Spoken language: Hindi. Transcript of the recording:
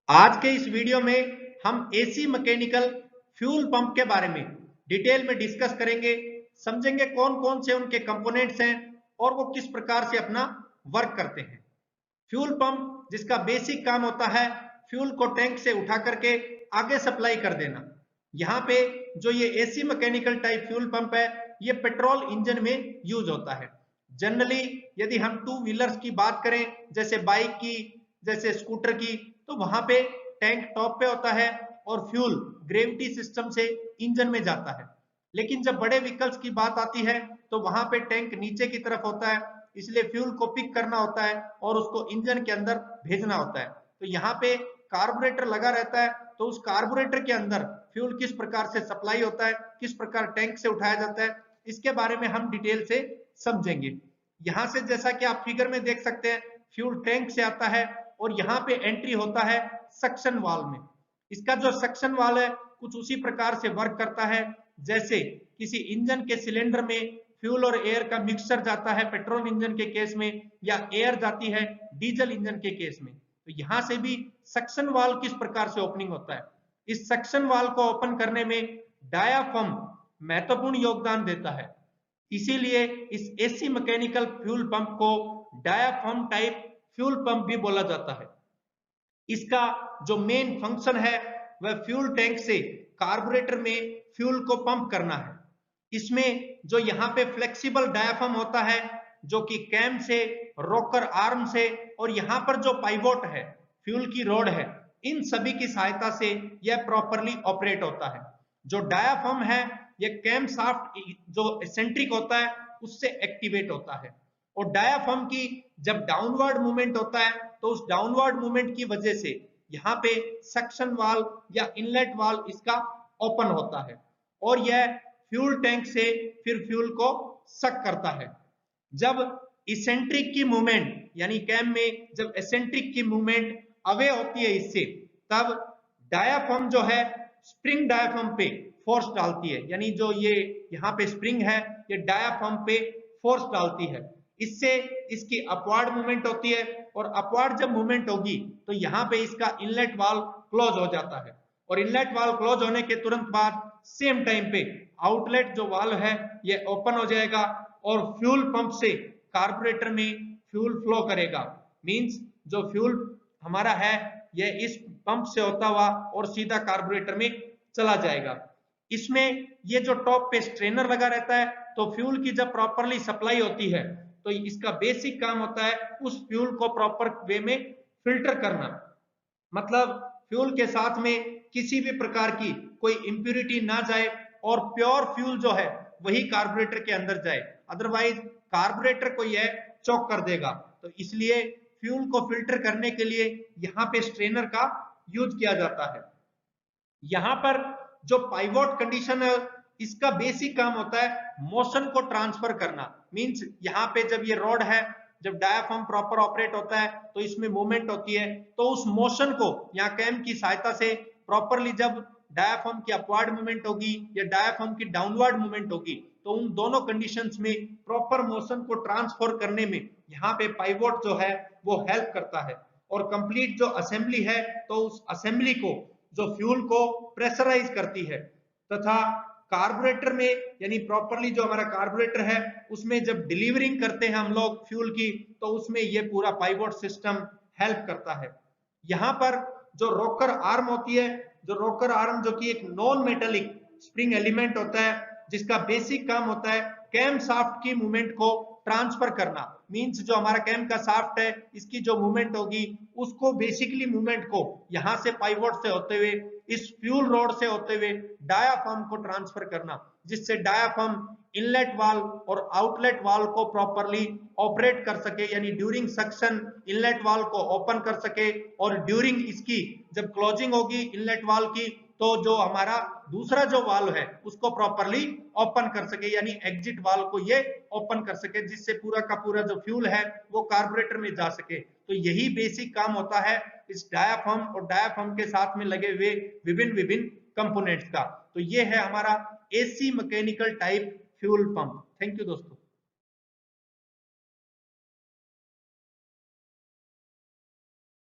आज के इस वीडियो में हम एसी मैकेनिकल फ्यूल पंप के बारे में डिटेल में डिस्कस करेंगे, समझेंगे कौन कौन से उनके कंपोनेंट्स हैं और वो किस प्रकार से अपना वर्क करते हैं। फ्यूल पंप जिसका बेसिक काम होता है फ्यूल को टैंक से उठा करके आगे सप्लाई कर देना। यहाँ पे जो ये AC mechanical type fuel pump है ये पेट्रोल इंजन में यूज होता है। जनरली यदि हम टू व्हीलर्स की बात करें, जैसे बाइक की, जैसे स्कूटर की, तो वहां पे टैंक टॉप पे होता है और फ्यूल ग्रेविटी सिस्टम से इंजन में जाता है। लेकिन जब बड़े व्हीकल्स की बात आती है तो वहां पे टैंक नीचे की तरफ होता है, इसलिए फ्यूल को पिक करना होता है और उसको इंजन के अंदर भेजना होता है। तो यहाँ पे कार्बोरेटर लगा रहता है, तो उस कार्बोरेटर के अंदर फ्यूल किस प्रकार से सप्लाई होता है, किस प्रकार टैंक से उठाया जाता है, इसके बारे में हम डिटेल से समझेंगे। यहाँ से जैसा कि आप फिगर में देख सकते हैं, फ्यूल टैंक से आता है और यहाँ पे एंट्री होता है सक्शन वाल्व में। इसका जो सक्शन वाल्व है कुछ उसी प्रकार से वर्क करता है जैसे किसी इंजन के सिलेंडर में फ्यूल और एयर का मिक्सचर जाता है पेट्रोल इंजन के केस में, या एयर जाती है डीजल इंजन के केस में। तो यहां से भी सक्शन वाल्व किस प्रकार से ओपनिंग होता है। इस सक्शन वाल्व को ओपन करने में डायाफ्राम महत्वपूर्ण योगदान देता है, इसीलिए इस एसी मैकेनिकल फ्यूल पंप को डायाफ्राम टाइप फ्यूल पंप भी बोला जाता है। इसका जो मेन फंक्शन है वह फ्यूल टैंक से कार्बोरेटर में फ्यूल को पंप करना है। इसमें जो यहाँ पे फ्लेक्सिबल डायाफ्राम होता है जो कि कैम से, रोकर आर्म से और यहाँ पर जो पाइवोट है, फ्यूल की रोड है, इन सभी की सहायता से यह प्रॉपरली ऑपरेट होता है। जो डायाफ्राम है यह कैम शाफ्ट जो एसेंट्रिक होता है उससे एक्टिवेट होता है, और डायाफ्राम की जब डाउनवर्ड मूवमेंट होता है तो उस डाउनवर्ड मूवमेंट की वजह से यहाँ पे सक्शन वाल्व या इनलेट वाल्व इसका ओपन होता है और यह फ्यूल टैंक से फिर फ्यूल को सक करता है। जब इसेंट्रिक की मूवमेंट यानी कैम में जब एसेंट्रिक की मूवमेंट अवे होती है इससे, तब डायाफ्राम जो है स्प्रिंग डायाफ्राम पे फोर्स डालती है, यानी जो ये यहाँ पे स्प्रिंग है ये डायाफ्राम पे फोर्स डालती है। इससे इसकी अपवार्ड मूवमेंट होती है और अपवार्ड जब मूवमेंट होगी तो यहाँ पे इसका इनलेट वाल्व क्लोज हो जाता है, और इनलेट वाल्व क्लोज होने के तुरंत बाद सेम टाइम पे आउटलेट जो वाल्व है ये ओपन हो जाएगा और फ्यूल पंप से कार्बोरेटर में फ्यूल फ्लो करेगा। मींस जो फ्यूल हमारा है यह इस पंप से होता हुआ और सीधा कार्बोरेटर में चला जाएगा। इसमें ये जो टॉप पे स्ट्रेनर लगा रहता है, तो फ्यूल की जब प्रॉपरली सप्लाई होती है तो इसका बेसिक काम होता है उस फ्यूल को प्रॉपर वे में फिल्टर करना। मतलब फ्यूल के साथ में किसी भी प्रकार की कोई इंप्यूरिटी ना जाए और प्योर फ्यूल जो है वही कार्बोरेटर के अंदर जाए, अदरवाइज कार्बोरेटर को यह चॉक कर देगा। तो इसलिए फ्यूल को फिल्टर करने के लिए यहाँ पे स्ट्रेनर का यूज किया जाता है। यहाँ पर जो पाइवोट कंडीशन है इसका बेसिक काम होता है मोशन को ट्रांसफर करना। मींस यहाँ पे जब ये रोड है, जब डायाफ्राम प्रॉपर ऑपरेट होता है तो इसमें मूवमेंट होती है, तो उस मोशन को यहाँ कैम की सहायता से प्रॉपरली जब डायाफ्राम की अपवर्ड मूवमेंट होगी या डायाफ्राम की डाउनवर्ड मूवमेंट होगी तो उन दोनों कंडीशंस में प्रॉपर मोशन को ट्रांसफर करने में यहाँ पे पाइवोट जो है वो हेल्प करता है। और कंप्लीट जो असेंबली है तो उस असेंबली को जो फ्यूल को प्रेशराइज करती है, तथा कार्बोरेटर में यानी प्रॉपरली जो हमारा कार्बोरेटर है उसमें जब डिलीवरिंग करते हैं हम लोग फ्यूल की तो उसमें ये पूरा पाइवोट सिस्टम हेल्प करता है। यहाँ पर जो रोकर आर्म होती है, जो रोकर आर्म जो कि एक नॉन मेटेलिक स्प्रिंग एलिमेंट होता है जिसका बेसिक काम होता है कैम शाफ्ट की मूवमेंट को ट्रांसफर करना। मींस जो हमारा कैम का शाफ्ट है इसकी जो मूवमेंट होगी उसको बेसिकली मूवमेंट को यहाँ से पाइवोट से होते हुए इस फ्यूल रोड से होते हुए डायाफ्राम को ट्रांसफर करना, जिससे डायाफ्राम इनलेट वाल्व और आउटलेट वाल्व को प्रॉपरली ऑपरेट कर सके, यानी ड्यूरिंग सक्शन इनलेट वाल्व को ओपन कर सके और ड्यूरिंग इसकी जब क्लोजिंग होगी इनलेट वाल्व की तो जो हमारा दूसरा जो वाल्व है उसको प्रॉपरली ओपन कर सके, यानी एग्जिट वाल्व को ये ओपन कर सके, जिससे पूरा का पूरा जो फ्यूल है वो कार्बोरेटर में जा सके। तो यही बेसिक काम होता है इस डायाफ्राम और डायाफ्राम के साथ में लगे हुए विभिन्न विभिन्न कंपोनेंट्स का। तो ये है हमारा AC mechanical type fuel pump. Thank you दोस्तों।